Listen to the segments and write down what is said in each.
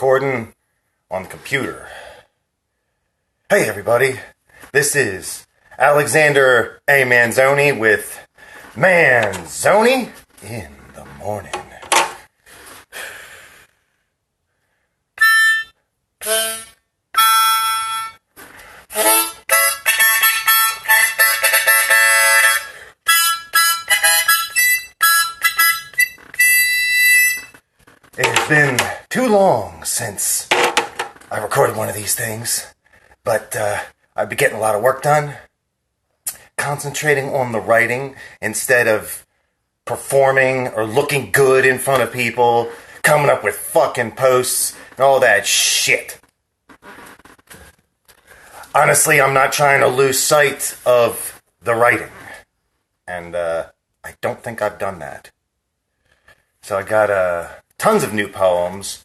recording on the computer. Hey everybody, this is Alexander A. Manzoni with Manzoni in the Morning. It's been too long since I recorded one of these things, but I've been getting a lot of work done, concentrating on the writing instead of performing or looking good in front of people, coming up with fucking posts and all that shit. Honestly, I'm not trying to lose sight of the writing, and I don't think I've done that. So I got tons of new poems,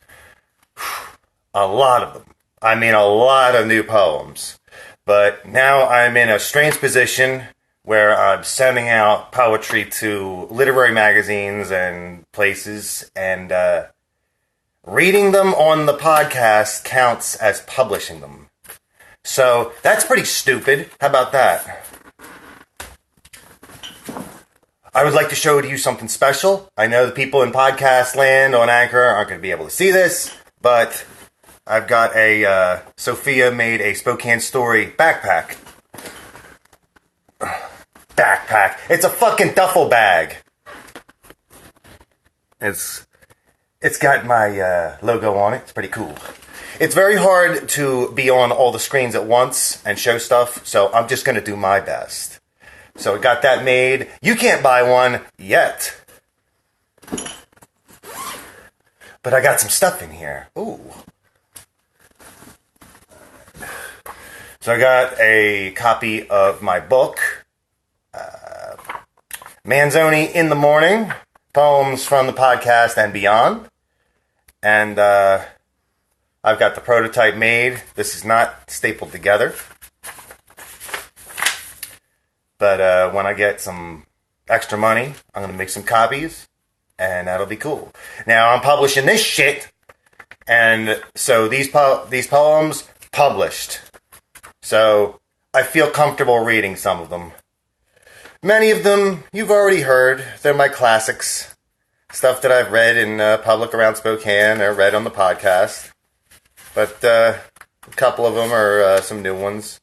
a lot of them. I mean, a lot of new poems. But now I'm in a strange position where I'm sending out poetry to literary magazines and places, and reading them on the podcast counts as publishing them. So that's pretty stupid. How about that? I would like to show you something special. I know the people in podcast land on Anchor aren't going to be able to see this, but I've got Sophia made a Spokane Story backpack. Backpack. It's a fucking duffel bag. It's got my logo on it. It's pretty cool. It's very hard to be on all the screens at once and show stuff, so I'm just going to do my best. So we got that made. You can't buy one yet. But I got some stuff in here. Ooh. So I got a copy of my book, Manzoni in the Morning, Poems from the Podcast and Beyond. And I've got the prototype made. This is not stapled together. But when I get some extra money, I'm going to make some copies, and that'll be cool. Now, I'm publishing this shit, and so these poems published. So I feel comfortable reading some of them. Many of them you've already heard. They're my classics. Stuff that I've read in public around Spokane or read on the podcast. But a couple of them are some new ones.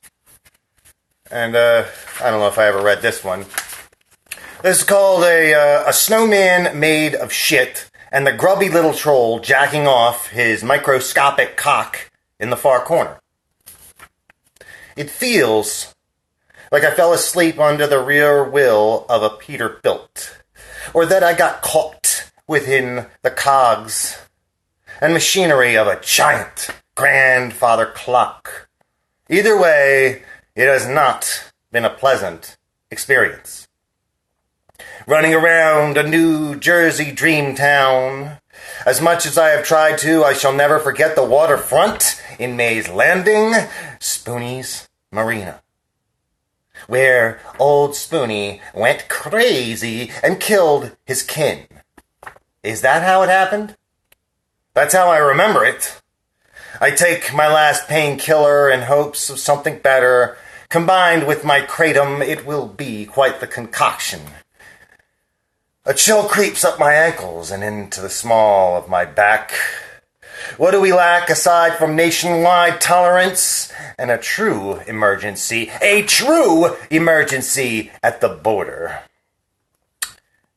And I don't know if I ever read this one. This is called a snowman made of shit and the grubby little troll jacking off his microscopic cock in the far corner. It feels like I fell asleep under the rear wheel of a Peterbilt, or that I got caught within the cogs and machinery of a giant grandfather clock. Either way, it has not been a pleasant experience. Running around a New Jersey dream town, as much as I have tried to, I shall never forget the waterfront in May's Landing, Spoonie's Marina, where old Spoonie went crazy and killed his kin. Is that how it happened? That's how I remember it. I take my last painkiller in hopes of something better. Combined with my kratom, it will be quite the concoction. A chill creeps up my ankles and into the small of my back. What do we lack aside from nationwide tolerance and a true emergency? A true emergency at the border.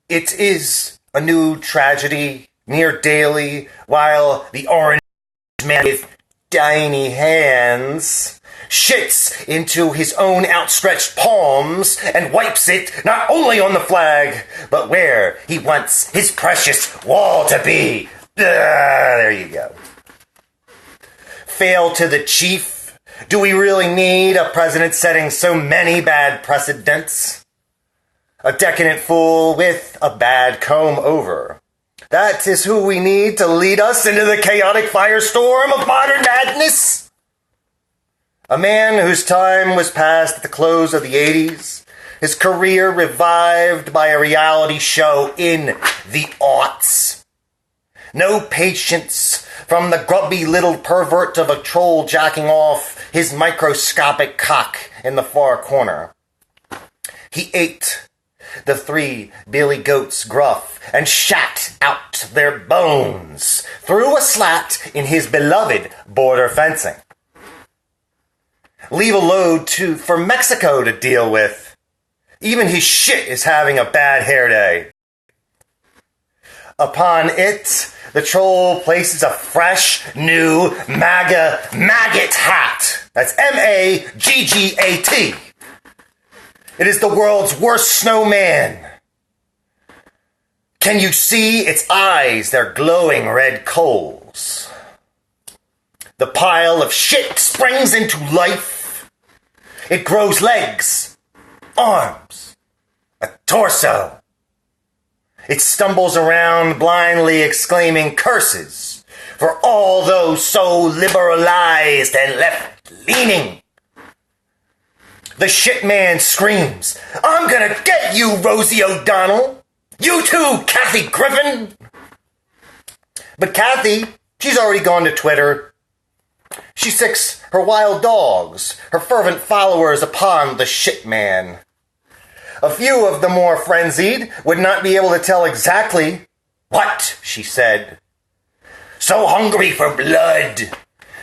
It is a new tragedy near daily, while the orange man with tiny hands shits into his own outstretched palms and wipes it not only on the flag, but where he wants his precious wall to be. There you go. Fail to the chief. Do we really need a president setting so many bad precedents? A decadent fool with a bad comb over. That is who we need to lead us into the chaotic firestorm of modern madness. A man whose time was past at the close of the 80s, his career revived by a reality show in the aughts. No patience from the grubby little pervert of a troll jacking off his microscopic cock in the far corner. He ate the 3 billy goats gruff and shat out their bones through a slat in his beloved border fencing. Leave a load for Mexico to deal with. Even his shit is having a bad hair day. Upon it, the troll places a fresh, new MAGA maggot hat. That's MAGGAT. It is the world's worst snowman. Can you see its eyes? They're glowing red coals. The pile of shit springs into life. It grows legs, arms, a torso. It stumbles around blindly exclaiming curses for all those so liberalized and left-leaning. The shit man screams, "I'm gonna get you, Rosie O'Donnell! You too, Kathy Griffin!" But Kathy, she's already gone to Twitter. She sicks her wild dogs, her fervent followers upon the shit man. A few of the more frenzied would not be able to tell exactly what she said. So hungry for blood,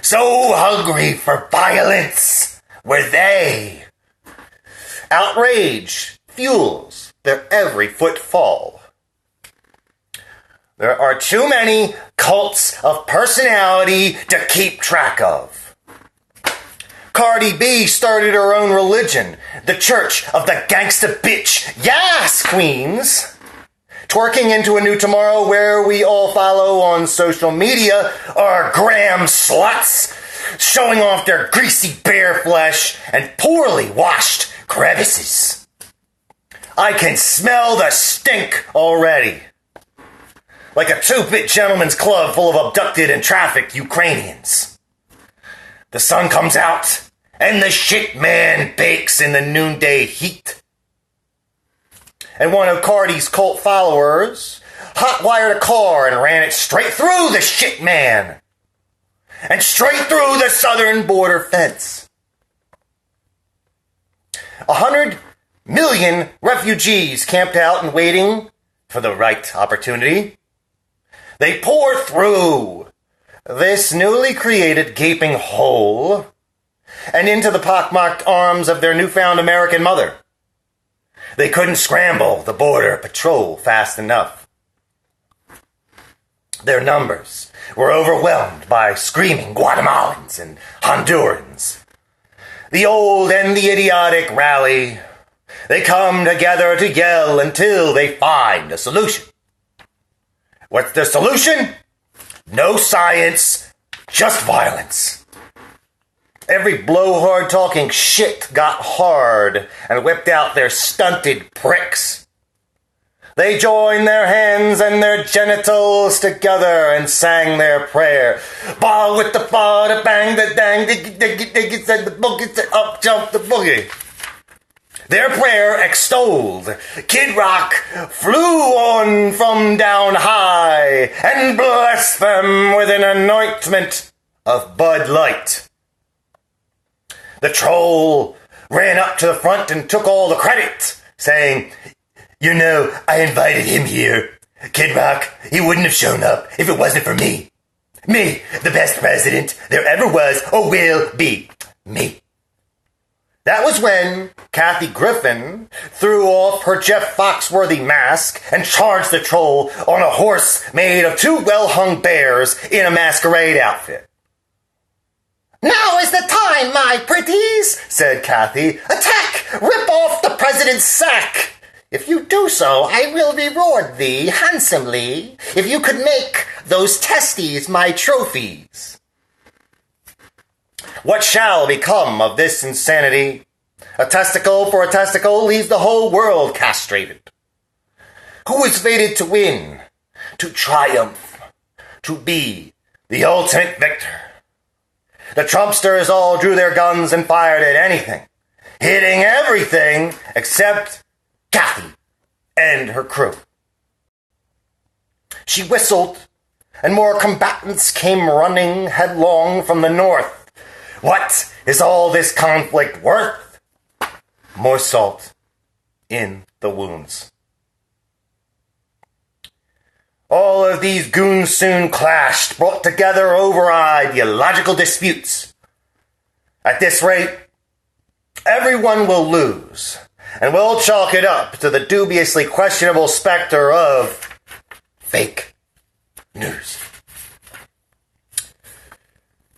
so hungry for violence were they. Outrage fuels their every footfall. There are too many cults of personality to keep track of. Cardi B started her own religion, the Church of the Gangsta Bitch Yas Queens. Twerking into a new tomorrow where we all follow on social media are gram sluts, showing off their greasy bare flesh and poorly washed crevices. I can smell the stink already. Like a 2-bit gentleman's club full of abducted and trafficked Ukrainians. The sun comes out, and the shit man bakes in the noonday heat. And one of Cardi's cult followers hot-wired a car and ran it straight through the shit man. And straight through the southern border fence. 100 million refugees camped out and waiting for the right opportunity. They pour through this newly created gaping hole and into the pockmarked arms of their newfound American mother. They couldn't scramble the border patrol fast enough. Their numbers were overwhelmed by screaming Guatemalans and Hondurans. The old and the idiotic rally. They come together to yell until they find a solution. What's the solution? No science, just violence. Every blowhard talking shit got hard and whipped out their stunted pricks. They joined their hands and their genitals together and sang their prayer. Ball with the ball, the bang, the dang, diggy, diggy, diggy, said the boogie, said up jump the boogie. Their prayer extolled. Kid Rock flew on from down high and blessed them with an anointment of Bud Light. The troll ran up to the front and took all the credit, saying, "You know, I invited him here. Kid Rock, he wouldn't have shown up if it wasn't for me. Me, the best president there ever was or will be. Me." That was when Kathy Griffin threw off her Jeff Foxworthy mask and charged the troll on a horse made of 2 well-hung bears in a masquerade outfit. "Now is the time, my pretties," said Kathy. "Attack! Rip off the president's sack! If you do so, I will reward thee handsomely if you could make those testes my trophies." What shall become of this insanity? A testicle for a testicle leaves the whole world castrated. Who is fated to win, to triumph, to be the ultimate victor? The Trumpsters all drew their guns and fired at anything, hitting everything except Kathy and her crew. She whistled and more combatants came running headlong from the north. What is all this conflict worth? More salt in the wounds. All of these goons soon clashed, brought together over ideological disputes. At this rate, everyone will lose, and we'll chalk it up to the dubiously questionable specter of fake news.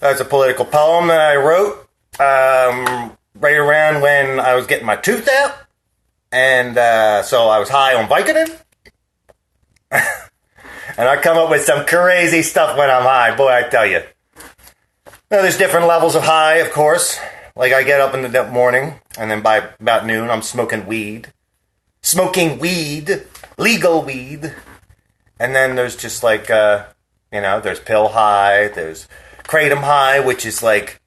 That's a political poem that I wrote right around when I was getting my tooth out, and so I was high on Vicodin. And I come up with some crazy stuff when I'm high, boy, I tell you. Now, there's different levels of high, of course. Like, I get up in the morning, and then by about noon, I'm smoking weed. Legal weed. And then there's just like, there's pill high, there's kratom high, which is like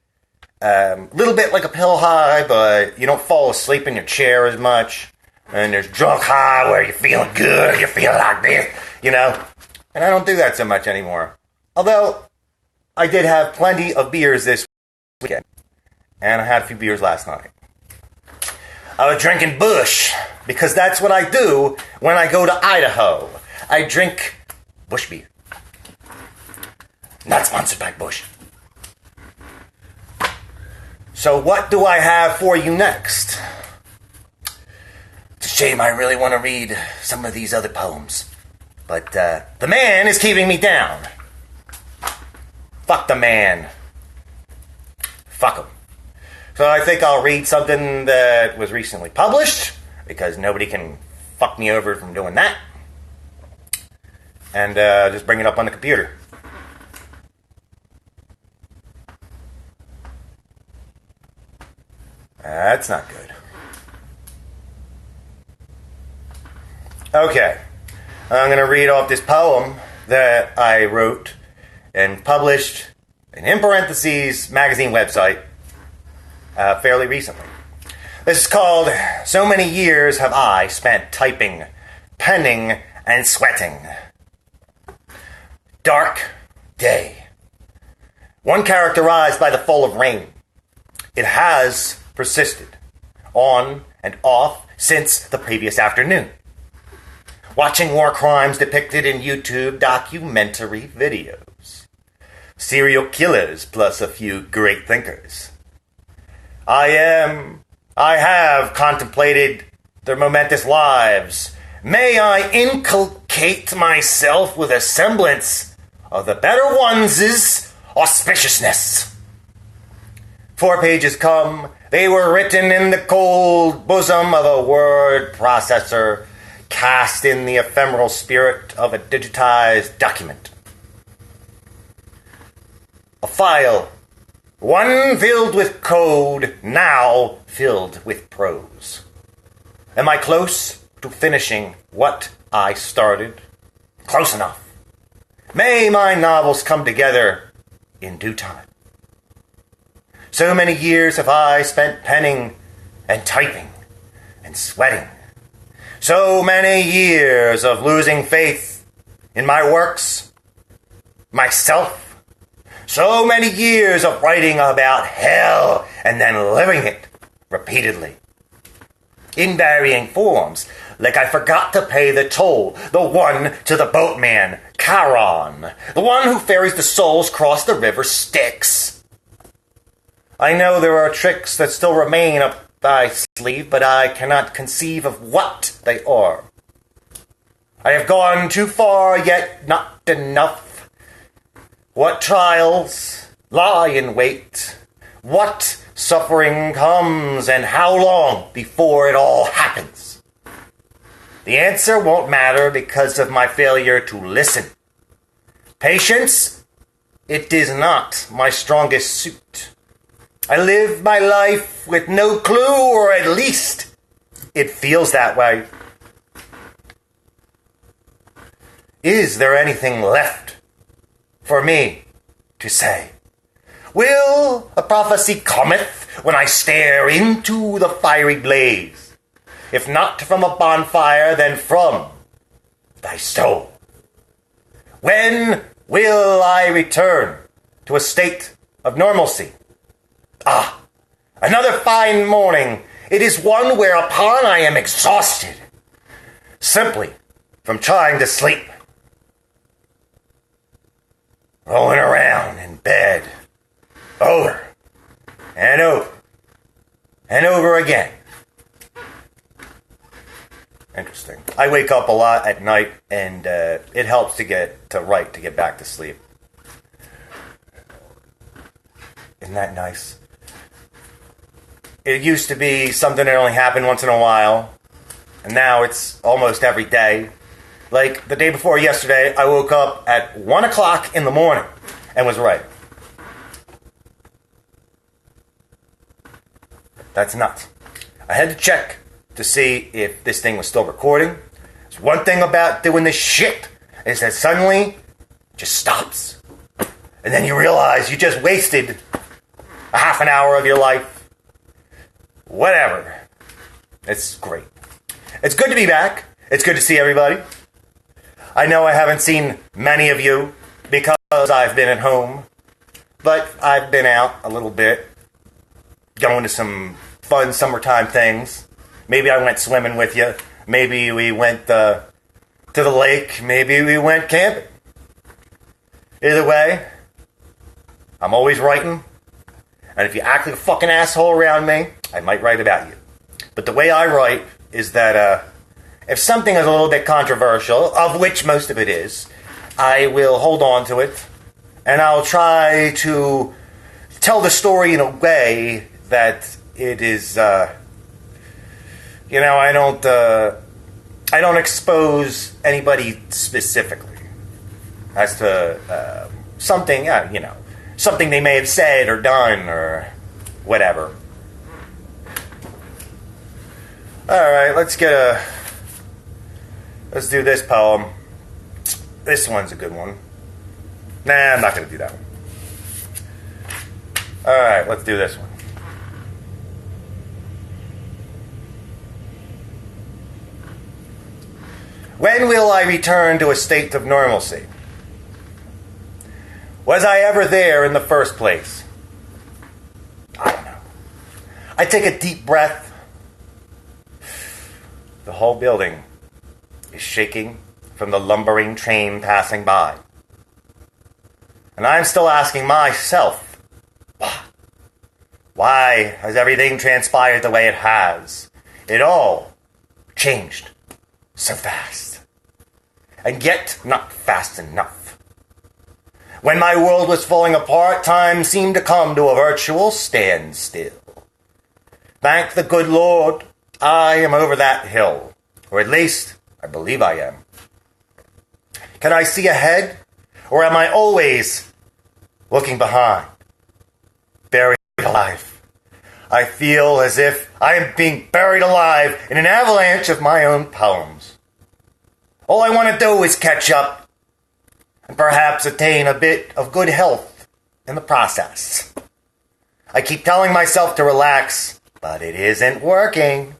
a little bit like a pill high, but you don't fall asleep in your chair as much. And there's drunk high, where you're feeling good, you feel like this, And I don't do that so much anymore. Although, I did have plenty of beers this weekend. And I had a few beers last night. I was drinking Busch, because that's what I do when I go to Idaho. I drink Busch beer. Not sponsored by Busch. So what do I have for you next? It's a shame I really want to read some of these other poems. But the man is keeping me down. Fuck the man. Fuck him. So I think I'll read something that was recently published, because nobody can fuck me over from doing that. And just bring it up on the computer. That's not good. Okay. I'm going to read off this poem that I wrote and published in parentheses magazine website fairly recently. This is called So Many Years Have I Spent Typing, Penning, and Sweating. Dark day. One characterized by the fall of rain. It has persisted on and off since the previous afternoon. Watching war crimes depicted in YouTube documentary videos. Serial killers plus a few great thinkers. I have contemplated their momentous lives. May I inculcate myself with a semblance of the better ones' auspiciousness. 4 pages come. They were written in the cold bosom of a word processor, cast in the ephemeral spirit of a digitized document. A file, one filled with code, now filled with prose. Am I close to finishing what I started? Close enough. May my novels come together in due time. So many years have I spent penning and typing and sweating. So many years of losing faith in my works, myself. So many years of writing about hell and then living it repeatedly. In varying forms, like I forgot to pay the toll, the one to the boatman, Charon, the one who ferries the souls across the river Styx. I know there are tricks that still remain up my sleeve, but I cannot conceive of what they are. I have gone too far, yet not enough. What trials lie in wait? What suffering comes, and how long before it all happens? The answer won't matter because of my failure to listen. Patience, it is not my strongest suit. I live my life with no clue, or at least it feels that way. Is there anything left for me to say? Will a prophecy cometh when I stare into the fiery blaze? If not from a bonfire, then from thy soul. When will I return to a state of normalcy? Ah, another fine morning. It is one whereupon I am exhausted, simply from trying to sleep. Rolling around in bed, over and over and over again. Interesting. I wake up a lot at night, and it helps to get back to sleep. Isn't that nice? It used to be something that only happened once in a while, and now it's almost every day. Like the day before yesterday, I woke up at 1 o'clock in the morning and was right. That's nuts. I had to check to see if this thing was still recording. There's one thing about doing this shit is that suddenly it just stops. And then you realize you just wasted a half an hour of your life. Whatever. It's great. It's good to be back. It's good to see everybody. I know I haven't seen many of you because I've been at home, but I've been out a little bit, going to some fun summertime things. Maybe I went swimming with you. Maybe we went to the lake. Maybe we went camping. Either way, I'm always writing. And if you act like a fucking asshole around me, I might write about you. But the way I write is that if something is a little bit controversial, of which most of it is, I will hold on to it. And I'll try to tell the story in a way that it is... I don't expose anybody specifically as to something they may have said or done or whatever. All right, let's do this poem. This one's a good one. Nah, I'm not going to do that one. All right, let's do this one. When will I return to a state of normalcy? Was I ever there in the first place? I don't know. I take a deep breath. The whole building is shaking from the lumbering train passing by. And I'm still asking myself, why has everything transpired the way it has? It all changed so fast. And yet not fast enough. When my world was falling apart, time seemed to come to a virtual standstill. Thank the good Lord, I am over that hill. Or at least, I believe I am. Can I see ahead? Or am I always looking behind? Buried alive. I feel as if I am being buried alive in an avalanche of my own poems. All I want to do is catch up and perhaps attain a bit of good health in the process. I keep telling myself to relax, but it isn't working.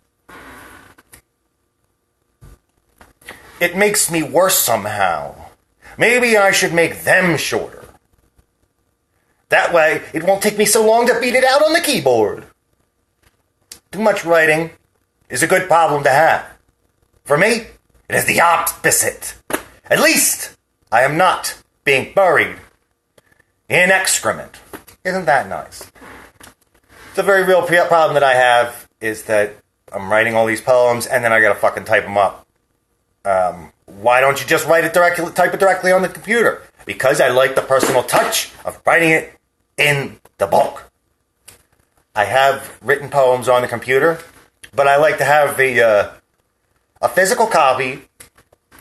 It makes me worse somehow. Maybe I should make them shorter. That way, it won't take me so long to beat it out on the keyboard. Too much writing is a good problem to have. For me, it is the opposite. At least, I am not being buried in excrement. Isn't that nice? The very real problem that I have is that I'm writing all these poems and then I gotta fucking type them up. Why don't you just type it directly on the computer? Because I like the personal touch of writing it in the book. I have written poems on the computer, but I like to have a physical copy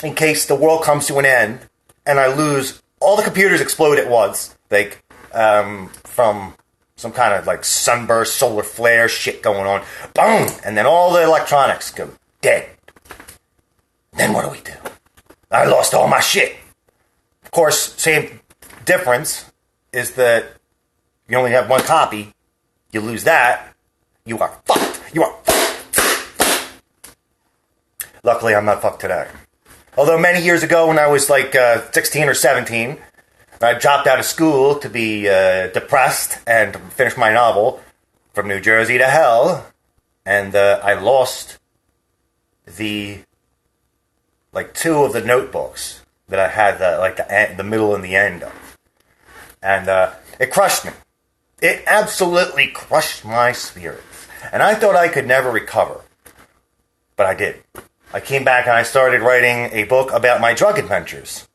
in case the world comes to an end and I lose, all the computers explode at once, like from some kind of like sunburst, solar flare shit going on. Boom! And then all the electronics go dead. Then what do? I lost all my shit. Of course, same difference is that you only have one copy. You lose that, you are fucked. You are fucked. Luckily, I'm not fucked today. Although many years ago when I was like 16 or 17, I dropped out of school to be depressed and finish my novel, From New Jersey to Hell, and I lost the two of the notebooks that I had the middle and the end of, and it crushed me. It absolutely crushed my spirits, and I thought I could never recover, but I did. I came back and I started writing a book about my drug adventures.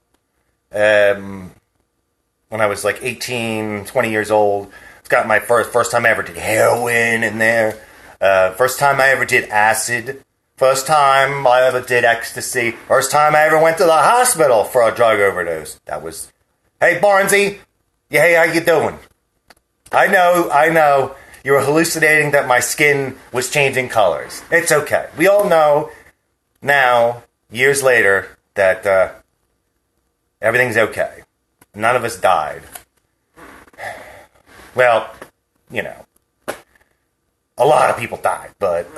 When I was 18, 20 years old, it's got my first time I ever did heroin in there. First time I ever did acid. First time I ever did ecstasy. First time I ever went to the hospital for a drug overdose. That was, hey Barnesy, yeah, hey, how you doing? I know, you were hallucinating that my skin was changing colors. It's okay. We all know now, years later, that everything's okay. None of us died. Well, a lot of people died, but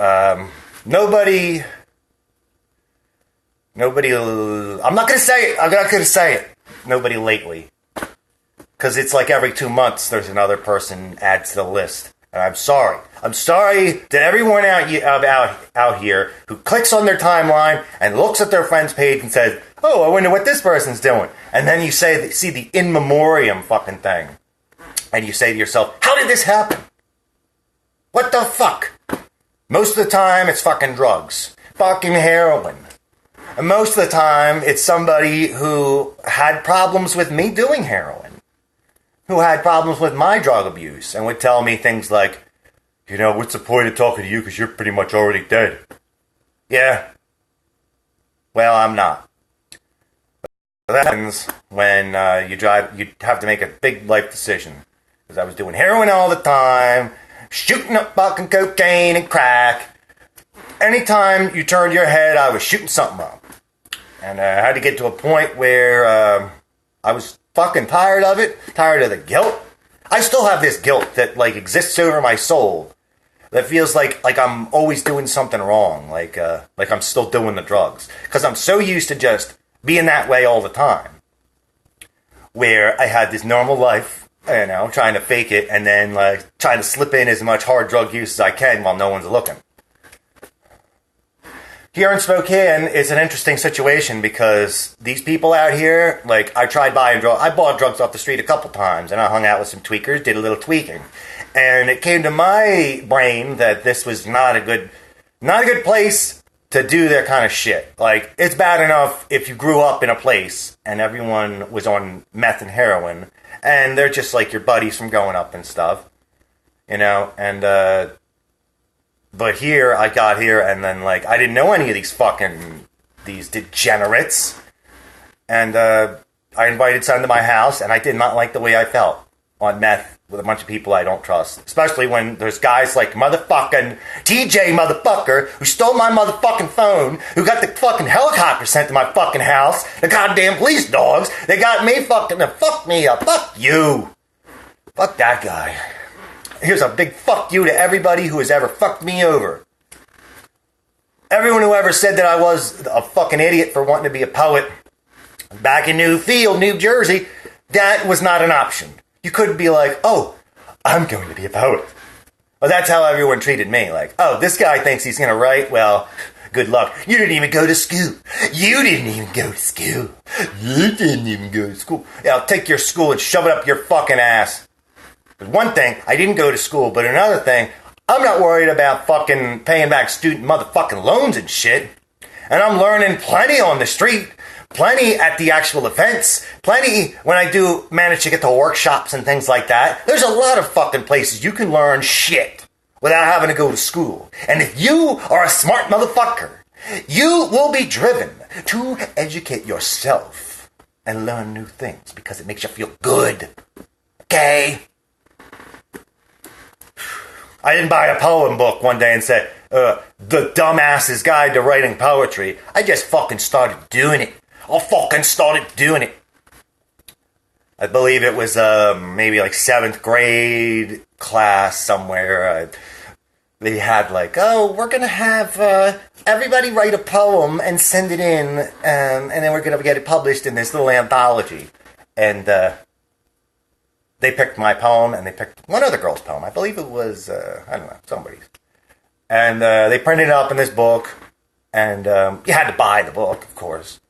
nobody, I'm not going to say it. Nobody lately. Because it's every 2 months there's another person added to the list. And I'm sorry. I'm sorry to everyone out here who clicks on their timeline and looks at their friend's page and says, oh, I wonder what this person's doing. And then you see the in memoriam fucking thing. And you say to yourself, how did this happen? What the fuck? Most of the time, it's fucking drugs. Fucking heroin. And most of the time, it's somebody who had problems with me doing heroin. Who had problems with my drug abuse and would tell me things like, what's the point of talking to you because you're pretty much already dead? Yeah. Well, I'm not. But that happens when you have to make a big life decision. Because I was doing heroin all the time, shooting up fucking cocaine and crack. Anytime you turned your head, I was shooting something up. And I had to get to a point where I was fucking tired of it, tired of the guilt. I still have this guilt that exists over my soul. That feels like I'm always doing something wrong, like I'm still doing the drugs. Because I'm so used to just being that way all the time. Where I had this normal life, trying to fake it, and then trying to slip in as much hard drug use as I can while no one's looking. Here in Spokane, it's an interesting situation because these people out here, I tried buying drugs. I bought drugs off the street a couple times, and I hung out with some tweakers, did a little tweaking. And it came to my brain that this was not a good place to do that kind of shit. It's bad enough if you grew up in a place and everyone was on meth and heroin, and they're just your buddies from growing up and stuff, and but here, I got here, and then, I didn't know any of these degenerates, and I invited some to my house, and I did not like the way I felt on meth with a bunch of people I don't trust, especially when there's guys like motherfucking TJ motherfucker who stole my motherfucking phone, who got the fucking helicopter sent to my fucking house, the goddamn police dogs, they got me fucking to fuck me up, fuck you, fuck that guy. Here's a big fuck you to everybody who has ever fucked me over. Everyone who ever said that I was a fucking idiot for wanting to be a poet back in Newfield, New Jersey, that was not an option. You couldn't be oh, I'm going to be a poet. Well, that's how everyone treated me. Oh, this guy thinks he's going to write? Well, good luck. You didn't even go to school. You didn't even go to school. You didn't even go to school. Yeah, I'll take your school and shove it up your fucking ass. But one thing, I didn't go to school, but another thing, I'm not worried about fucking paying back student motherfucking loans and shit. And I'm learning plenty on the street, plenty at the actual events, plenty when I do manage to get to workshops and things like that. There's a lot of fucking places you can learn shit without having to go to school. And if you are a smart motherfucker, you will be driven to educate yourself and learn new things because it makes you feel good. Okay? I didn't buy a poem book one day and say, the dumbass's guide to writing poetry. I just fucking started doing it. I believe it was maybe 7th grade class somewhere. They had we're going to have everybody write a poem and send it in, and then we're going to get it published in this little anthology. And they picked my poem and they picked one other girl's poem. I believe it was, I don't know, somebody's. And they printed it up in this book. And you had to buy the book, of course.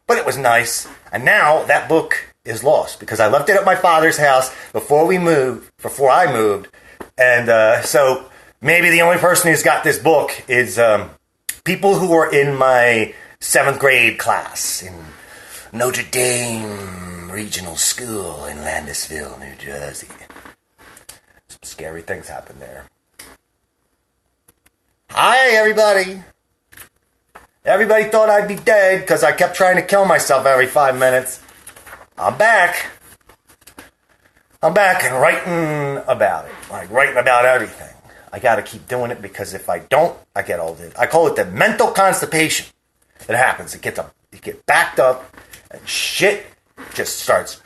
But it was nice. And now that book is lost because I left it at my father's house before I moved. And so maybe the only person who's got this book is people who were in my 7th grade class in Notre Dame Regional School in Landisville, New Jersey. Some scary things happened there. Hi, everybody. Everybody thought I'd be dead because I kept trying to kill myself every 5 minutes. I'm back. I'm back and writing about it. Like, writing about everything. I gotta keep doing it because if I don't, I get all this. I call it the mental constipation that happens. You get backed up and shit just starts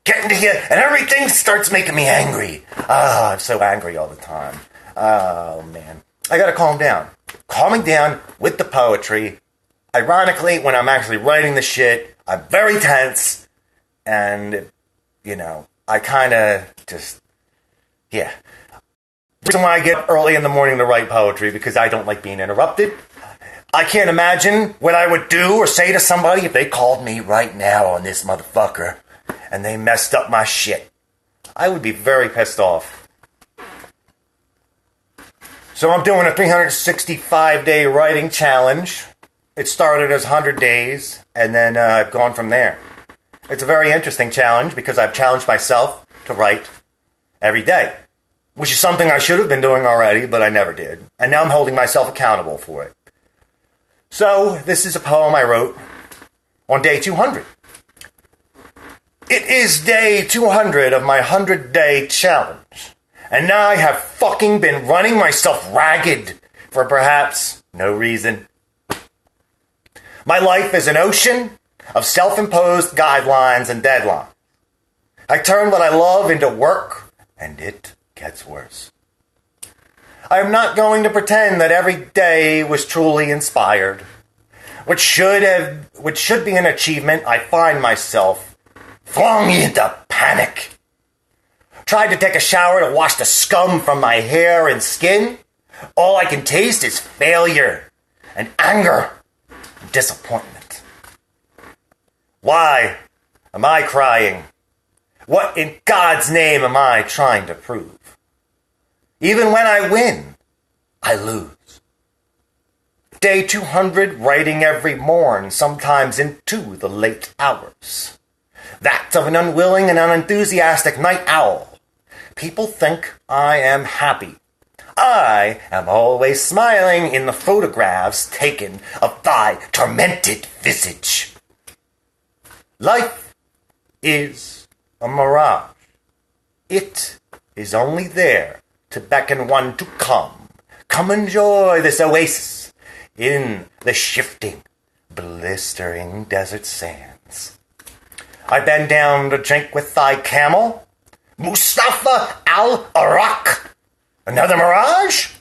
getting to you and everything starts making me angry. I'm so angry all the time. Oh, man. I gotta calm down. Calming down with the poetry. Ironically, when I'm actually writing the shit, I'm very tense. And, you know, I kind of just, yeah. The reason why I get up early in the morning to write poetry, because I don't like being interrupted. I can't imagine what I would do or say to somebody if they called me right now on this motherfucker and they messed up my shit. I would be very pissed off. So I'm doing a 365-day writing challenge. It started as 100 days, and then I've gone from there. It's a very interesting challenge because I've challenged myself to write every day, which is something I should have been doing already, but I never did. And now I'm holding myself accountable for it. So this is a poem I wrote on day 200. It is day 200 of my 100-day challenge. And now I have fucking been running myself ragged for perhaps no reason. My life is an ocean of self-imposed guidelines and deadlines. I turn what I love into work, and it gets worse. I am not going to pretend that every day was truly inspired. Which should be an achievement, I find myself flung into panic. Tried to take a shower to wash the scum from my hair and skin. All I can taste is failure and anger and disappointment. Why am I crying? What in God's name am I trying to prove? Even when I win, I lose. Day 200, writing every morn, sometimes into the late hours. That of an unwilling and unenthusiastic night owl. People think I am happy. I am always smiling in the photographs taken of thy tormented visage. Life is a mirage. It is only there to beckon one to come. Come enjoy this oasis in the shifting, blistering desert sands. I bend down to drink with thy camel, Mustafa al-Arak. Another mirage?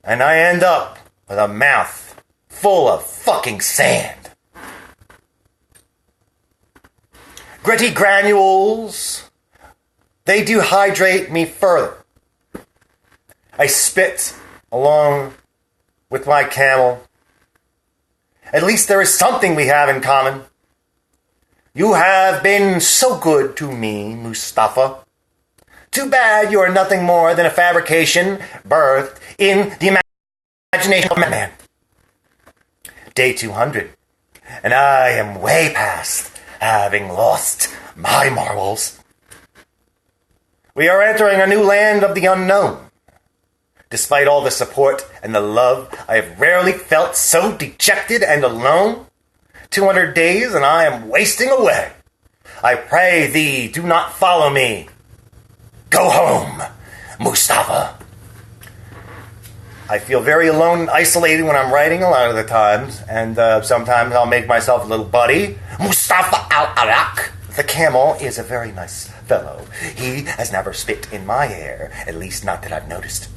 And I end up with a mouth full of fucking sand. Gritty granules, they do hydrate me further. I spit along with my camel. At least there is something we have in common. You have been so good to me, Mustafa. Too bad you are nothing more than a fabrication birthed in the imagination of man. Day 200, and I am way past having lost my marbles. We are entering a new land of the unknown. Despite all the support and the love, I have rarely felt so dejected and alone. 200 days and I am wasting away. I pray thee, do not follow me. Go home, Mustafa. I feel very alone and isolated when I'm writing a lot of the times, and sometimes I'll make myself a little buddy. Mustafa al-Arak, the camel, is a very nice fellow. He has never spit in my hair, at least not that I've noticed.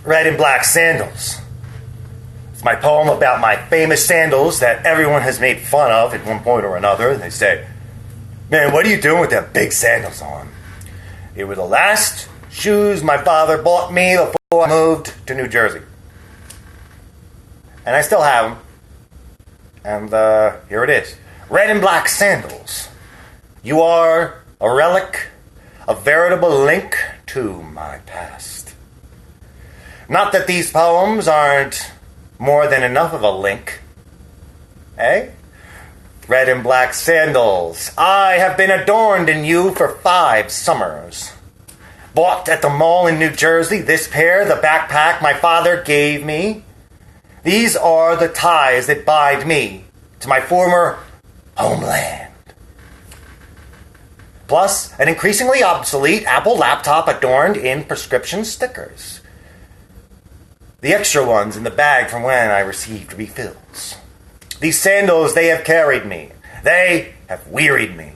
Red and Black Sandals. It's my poem about my famous sandals that everyone has made fun of at one point or another. They say, "Man, what are you doing with them big sandals on?" They were the last shoes my father bought me before I moved to New Jersey. And I still have them. And here it is. Red and Black Sandals. You are a relic, a veritable link to my past. Not that these poems aren't more than enough of a link. Eh? Red and Black Sandals. I have been adorned in you for 5 summers. Bought at the mall in New Jersey, this pair, the backpack my father gave me. These are the ties that bind me to my former homeland. Plus, an increasingly obsolete Apple laptop adorned in prescription stickers. The extra ones in the bag from when I received refills. These sandals, they have carried me. They have wearied me.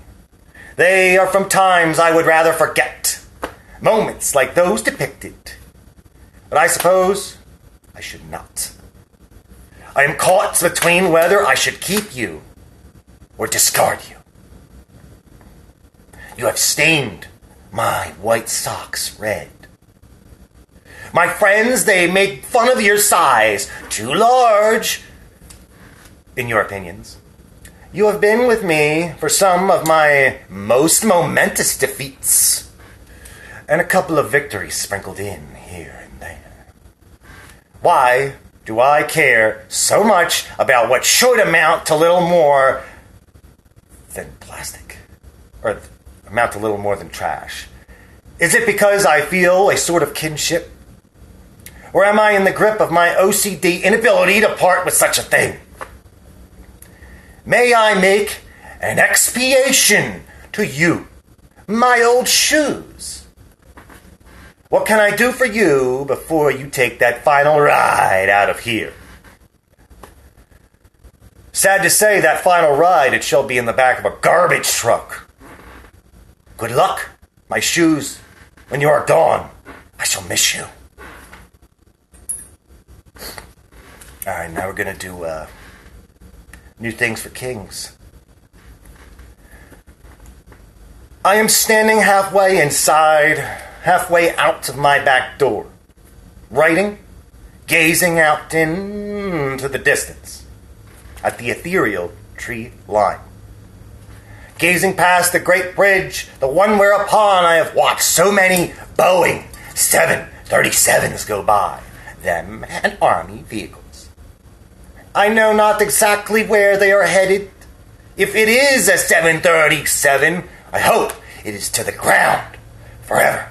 They are from times I would rather forget. Moments like those depicted. But I suppose I should not. I am caught between whether I should keep you or discard you. You have stained my white socks red. My friends, they make fun of your size. Too large, in your opinions. You have been with me for some of my most momentous defeats, and a couple of victories sprinkled in here and there. Why do I care so much about what should amount to little more than plastic? Or amount to little more than trash? Is it because I feel a sort of kinship? Or am I in the grip of my OCD inability to part with such a thing? May I make an expiation to you, my old shoes? What can I do for you before you take that final ride out of here? Sad to say, that final ride, it shall be in the back of a garbage truck. Good luck, my shoes. When you are gone, I shall miss you. Alright, now we're going to do New Things for Kings. I am standing halfway inside, halfway out of my back door, writing, gazing out into the distance at the ethereal tree line. Gazing past the great bridge, the one whereupon I have watched so many Boeing 737s go by, them and army vehicles. I know not exactly where they are headed. If it is a 737, I hope it is to the ground forever.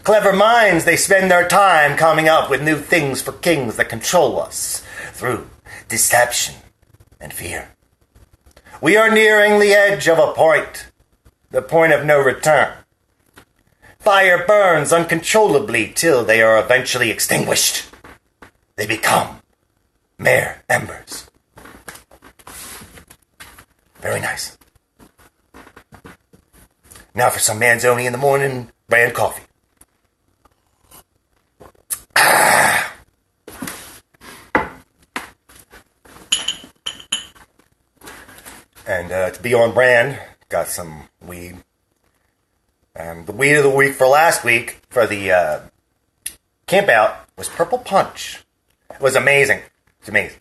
Clever minds, they spend their time coming up with new things for kings that control us through deception and fear. We are nearing the edge of a point, the point of no return. Fire burns uncontrollably till they are eventually extinguished. They become mere embers. Very nice. Now for some Manzoni in the morning brand coffee. And to be on brand, got some weed. The weed of the week for last week, for the camp out, was Purple Punch. It was amazing. It's amazing.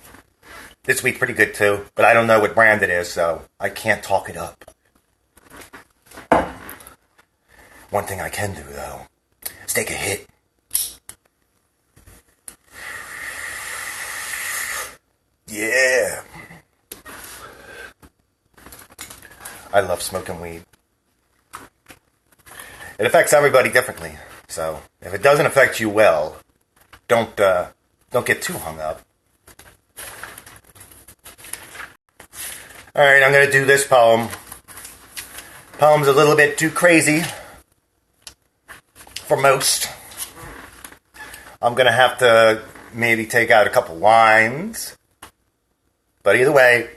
This week pretty good too, but I don't know what brand it is, so I can't talk it up. One thing I can do, though, is take a hit. Yeah. I love smoking weed. It affects everybody differently, so if it doesn't affect you well, don't get too hung up. All right, I'm going to do this poem. Poem's a little bit too crazy for most. I'm going to have to maybe take out a couple lines. But either way,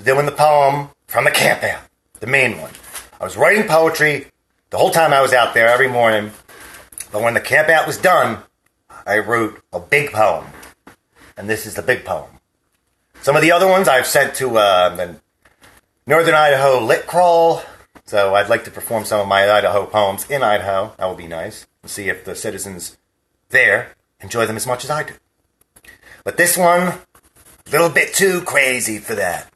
doing the poem from the camp out, the main one. I was writing poetry the whole time I was out there every morning. But when the camp out was done, I wrote a big poem. And this is the big poem. Some of the other ones I've sent to the Northern Idaho Lit Crawl. So I'd like to perform some of my Idaho poems in Idaho. That would be nice. And see if the citizens there enjoy them as much as I do. But this one, a little bit too crazy for that.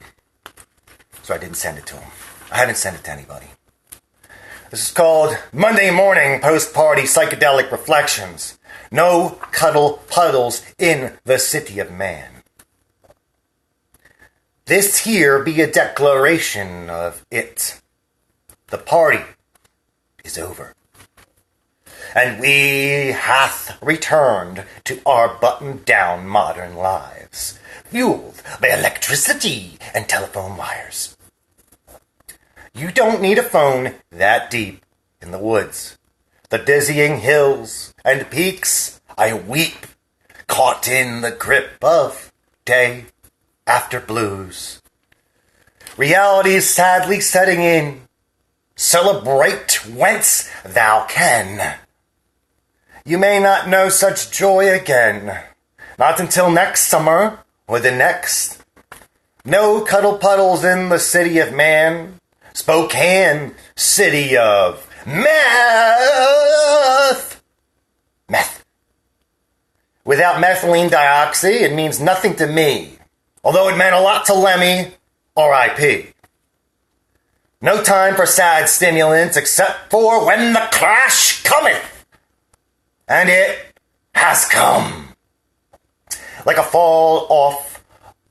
So I didn't send it to them. I haven't sent it to anybody. This is called Monday Morning Post-Party Psychedelic Reflections. No cuddle puddles in the city of man. This here be a declaration of it. The party is over. And we hath returned to our buttoned-down modern lives, fueled by electricity and telephone wires. You don't need a phone that deep in the woods. The dizzying hills and peaks, I weep, caught in the grip of day after blues. Reality's sadly setting in. Celebrate whence thou can. You may not know such joy again, not until next summer or the next. No cuddle puddles in the city of man. Spokane, city of meth. Meth. Without methylene dioxide, it means nothing to me, although it meant a lot to Lemmy, R.I.P. No time for sad stimulants except for when the clash cometh. And it has come. Like a fall off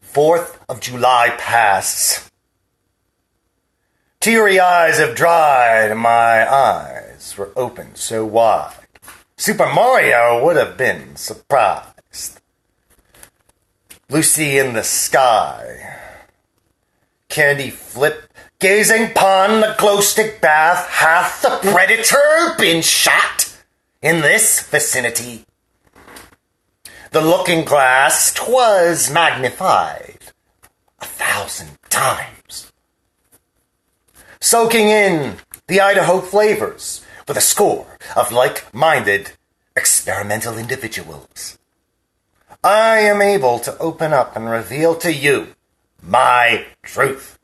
4th of July passes. Teary eyes have dried, and my eyes were opened so wide. Super Mario would have been surprised. Lucy in the sky. Candy flip, gazing upon the glow stick bath. Hath the predator been shot in this vicinity? The looking glass 'twas magnified 1,000 times. Soaking in the Idaho flavors with a score of like-minded experimental individuals, I am able to open up and reveal to you my truth.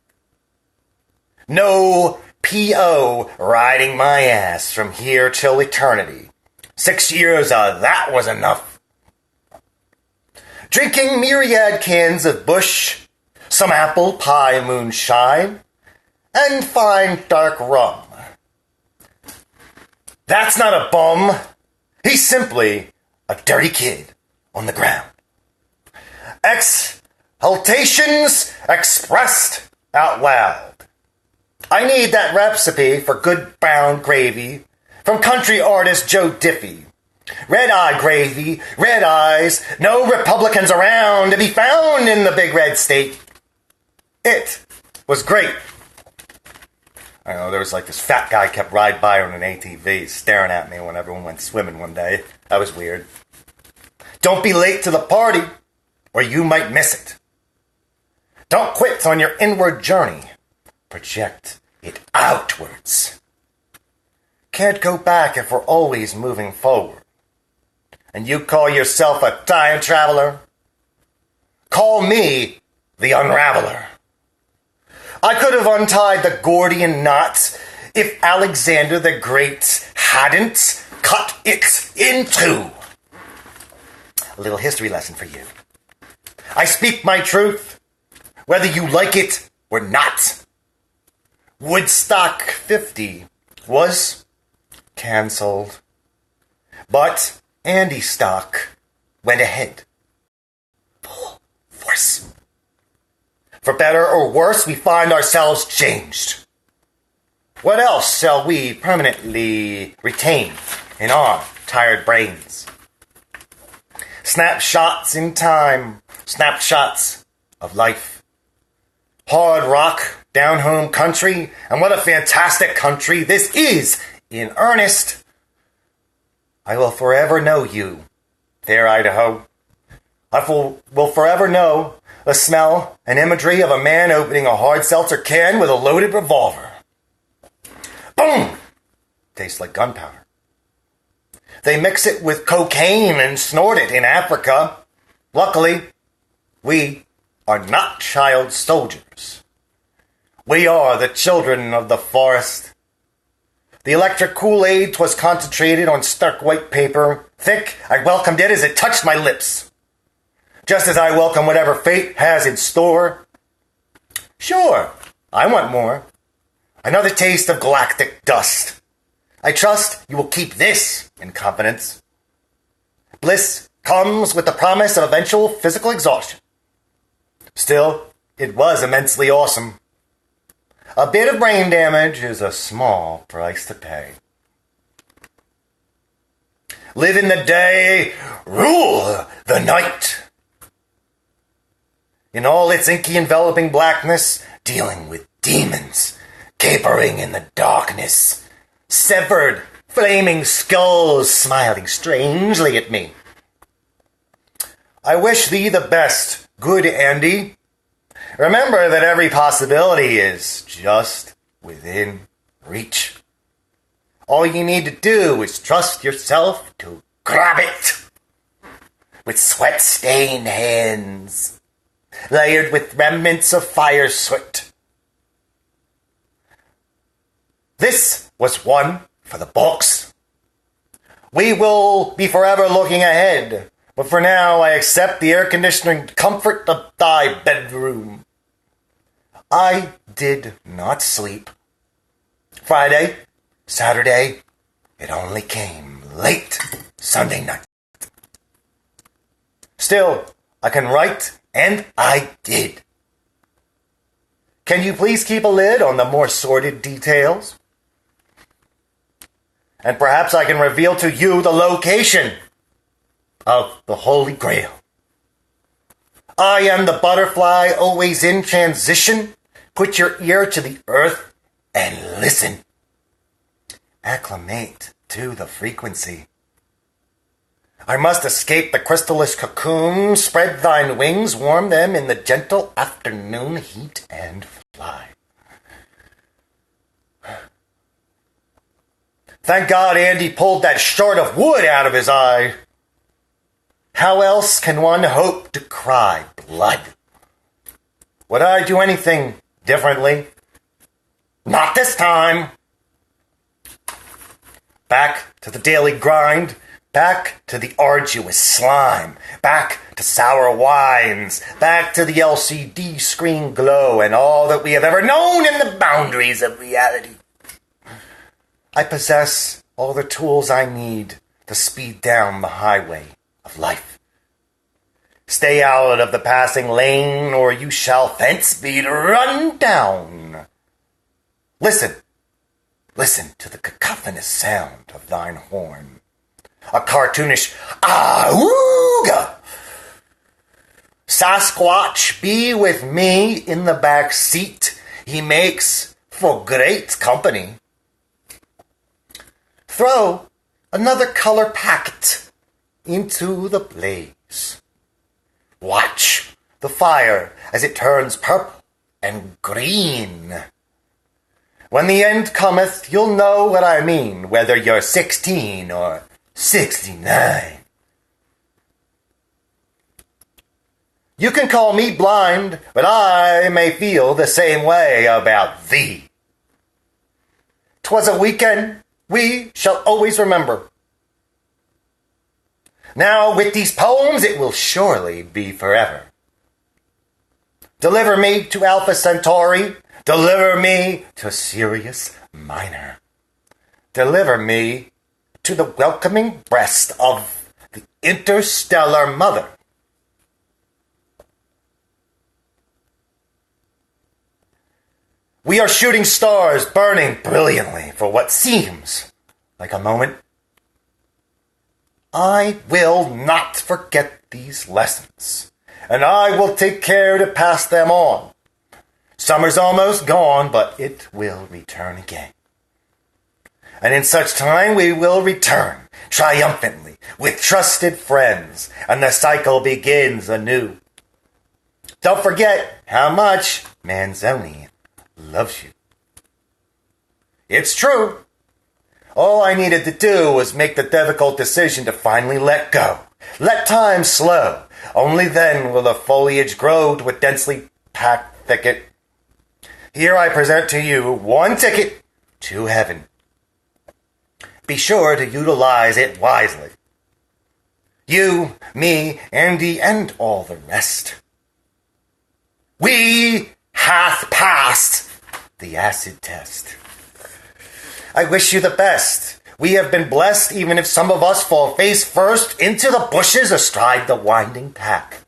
No P.O. riding my ass from here till eternity. 6 years of that was enough. Drinking myriad cans of Busch, some apple pie moonshine, and fine dark rum. That's not a bum. He's simply a dirty kid on the ground. Exhalations expressed out loud. I need that recipe for good brown gravy from country artist Joe Diffie. Red-eye gravy, red eyes, no Republicans around to be found in the big red state. It was great. I know, there was like this fat guy kept riding by on an ATV staring at me when everyone went swimming one day. That was weird. Don't be late to the party, or you might miss it. Don't quit on your inward journey. Project it outwards. Can't go back if we're always moving forward. And you call yourself a time traveler? Call me the Unraveler. I could have untied the Gordian knot if Alexander the Great hadn't cut it in two. A little history lesson for you. I speak my truth, whether you like it or not. Woodstock 50 was cancelled, but Andy Stock went ahead. Full force. For better or worse, we find ourselves changed. What else shall we permanently retain in our tired brains? Snapshots in time, snapshots of life. Hard rock, down home country, and what a fantastic country this is in earnest. I will forever know you, fair Idaho. I will forever know the smell and imagery of a man opening a hard seltzer can with a loaded revolver. Boom! Tastes like gunpowder. They mix it with cocaine and snort it in Africa. Luckily, we are not child soldiers. We are the children of the forest. The electric Kool-Aid 'twas concentrated on stark white paper. Thick, I welcomed it as it touched my lips. Just as I welcome whatever fate has in store. Sure, I want more. Another taste of galactic dust. I trust you will keep this in confidence. Bliss comes with the promise of eventual physical exhaustion. Still, it was immensely awesome. A bit of brain damage is a small price to pay. Live in the day, rule the night. In all its inky enveloping blackness, dealing with demons, capering in the darkness, severed, flaming skulls smiling strangely at me. I wish thee the best, good Andy. Remember that every possibility is just within reach. All you need to do is trust yourself to grab it with sweat-stained hands, layered with remnants of fire soot. This was one for the books. We will be forever looking ahead, but for now I accept the air-conditioning comfort of thy bedroom. I did not sleep. Friday, Saturday, it only came late Sunday night. Still, I can write, and I did. Can you please keep a lid on the more sordid details? And perhaps I can reveal to you the location of the Holy Grail. I am the butterfly always in transition. Put your ear to the earth and listen. Acclimate to the frequency. I must escape the crystalline cocoon, spread thine wings, warm them in the gentle afternoon heat, and fly. Thank God Andy pulled that shard of wood out of his eye. How else can one hope to cry blood? Would I do anything differently? Not this time. Back to the daily grind, back to the arduous slime, back to sour wines, back to the LCD screen glow and all that we have ever known in the boundaries of reality. I possess all the tools I need to speed down the highway of life. Stay out of the passing lane, or you shall fence speed run down. Listen to the cacophonous sound of thine horn. A cartoonish ahooga. Sasquatch be with me in the back seat. He makes for great company. Throw another color packet into the blaze. Watch the fire as it turns purple and green. When the end cometh, you'll know what I mean, whether you're 16 or 69. You can call me blind, but I may feel the same way about thee. 'Twas a weekend we shall always remember. Now, with these poems, it will surely be forever. Deliver me to Alpha Centauri. Deliver me to Sirius Minor. Deliver me to the welcoming breast of the interstellar mother. We are shooting stars burning brilliantly for what seems like a moment. I will not forget these lessons, and I will take care to pass them on. Summer's almost gone, but it will return again. And in such time we will return triumphantly with trusted friends, and the cycle begins anew. Don't forget how much Manzoni loves you. It's true. All I needed to do was make the difficult decision to finally let go. Let time slow. Only then will the foliage grow to a densely packed thicket. Here I present to you one ticket to heaven. Be sure to utilize it wisely. You, me, Andy, and all the rest. We hath passed the acid test. I wish you the best. We have been blessed even if some of us fall face first into the bushes astride the winding path.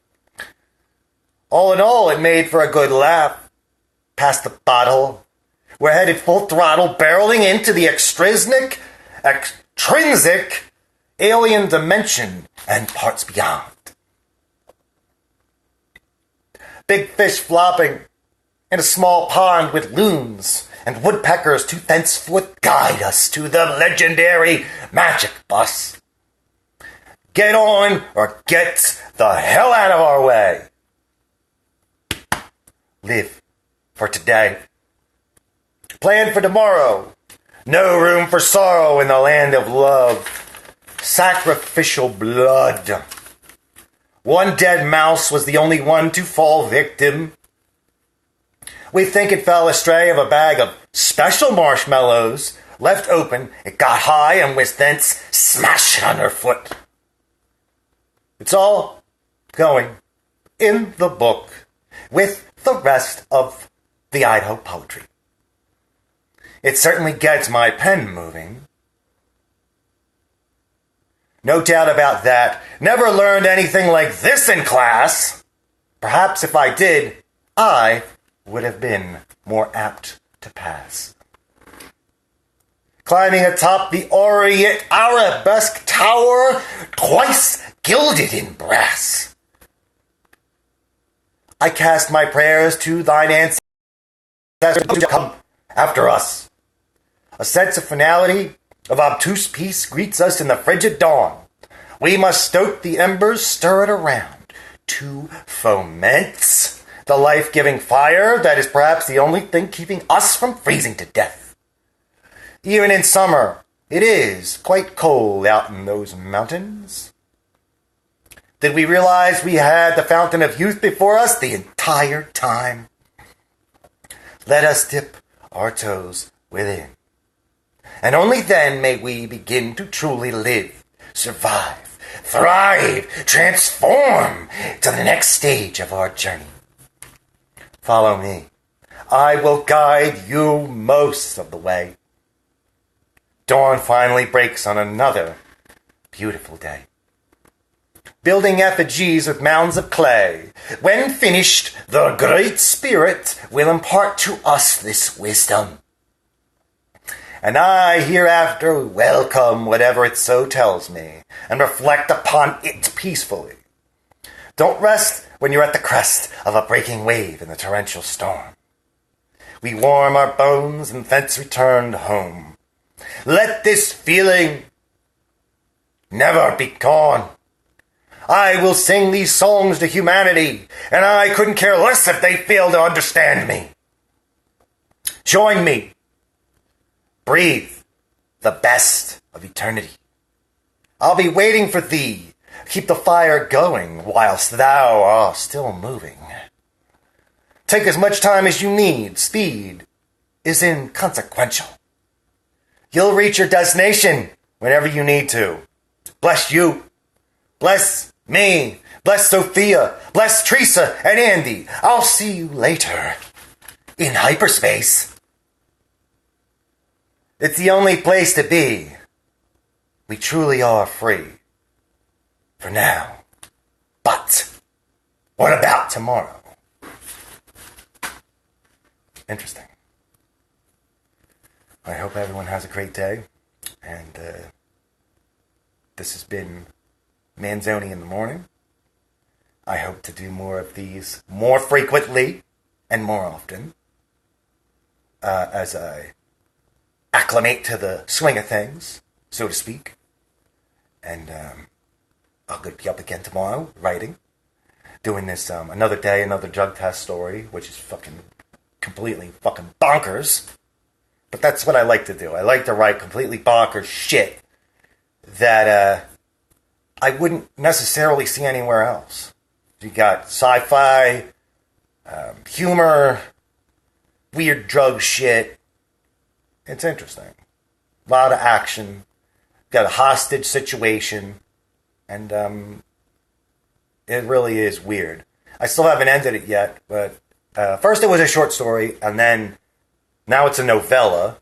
All in all, it made for a good laugh. Past the bottle, we're headed full throttle, barreling into the extrinsic, alien dimension and parts beyond. Big fish flopping in a small pond with loons and woodpeckers to thenceforth guide us to the legendary magic bus. Get on or get the hell out of our way. Live for today. Plan for tomorrow. No room for sorrow in the land of love. Sacrificial blood. One dead mouse was the only one to fall victim. We think it fell astray of a bag of special marshmallows. Left open, it got high and was thence smashed underfoot. It's all going in the book with the rest of the Idaho poetry. It certainly gets my pen moving. No doubt about that. Never learned anything like this in class. Perhaps if I did, I would have been more apt to pass. Climbing atop the aureate arabesque tower, twice gilded in brass, I cast my prayers to thine ancestors to come after us. A sense of finality, of obtuse peace greets us in the frigid dawn. We must stoke the embers, stir it around, to foment the life-giving fire that is perhaps the only thing keeping us from freezing to death. Even in summer, it is quite cold out in those mountains. Did we realize we had the fountain of youth before us the entire time? Let us dip our toes within. And only then may we begin to truly live, survive, thrive, transform to the next stage of our journey. Follow me. I will guide you most of the way. Dawn finally breaks on another beautiful day. Building effigies with mounds of clay. When finished, the Great Spirit will impart to us this wisdom. And I hereafter welcome whatever it so tells me, and reflect upon it peacefully. Don't rest when you're at the crest of a breaking wave in the torrential storm. We warm our bones and thence returned home. Let this feeling never be gone. I will sing these songs to humanity, and I couldn't care less if they fail to understand me. Join me. Breathe the best of eternity. I'll be waiting for thee. Keep the fire going whilst thou art still moving. Take as much time as you need. Speed is inconsequential. You'll reach your destination whenever you need to. Bless you. Bless me. Bless Sophia. Bless Teresa and Andy. I'll see you later in hyperspace. It's the only place to be. We truly are free. For now. But what about tomorrow? Interesting. I hope everyone has a great day. And this has been Manzoni in the Morning. I hope to do more of these more frequently and more often as I acclimate to the swing of things, so to speak. And I'll be up again tomorrow, writing, doing this another day, another drug test story, which is fucking completely fucking bonkers. But that's what I like to do. I like to write completely bonkers shit that I wouldn't necessarily see anywhere else. You got sci-fi, humor, weird drug shit. It's interesting. A lot of action. Got a hostage situation. And it really is weird. I still haven't ended it yet, but first it was a short story, and then now it's a novella.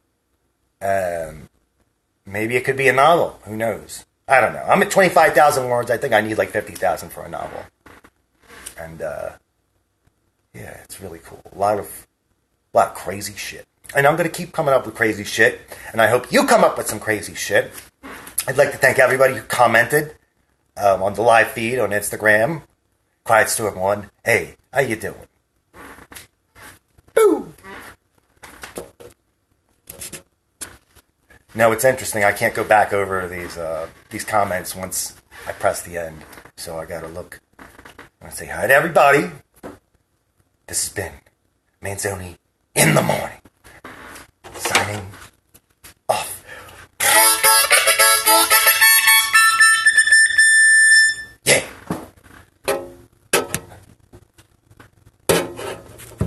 Maybe it could be a novel. Who knows? I don't know. I'm at 25,000 words. I think I need like 50,000 for a novel. And yeah, it's really cool. A lot of crazy shit. And I'm going to keep coming up with crazy shit. And I hope you come up with some crazy shit. I'd like to thank everybody who commented on the live feed on Instagram. Quiet Storm 1. Hey, how you doing? Boo! No, it's interesting. I can't go back over these comments once I press the end. So I got to look. I want to say hi to everybody. This has been Manzoni in the morning. Signing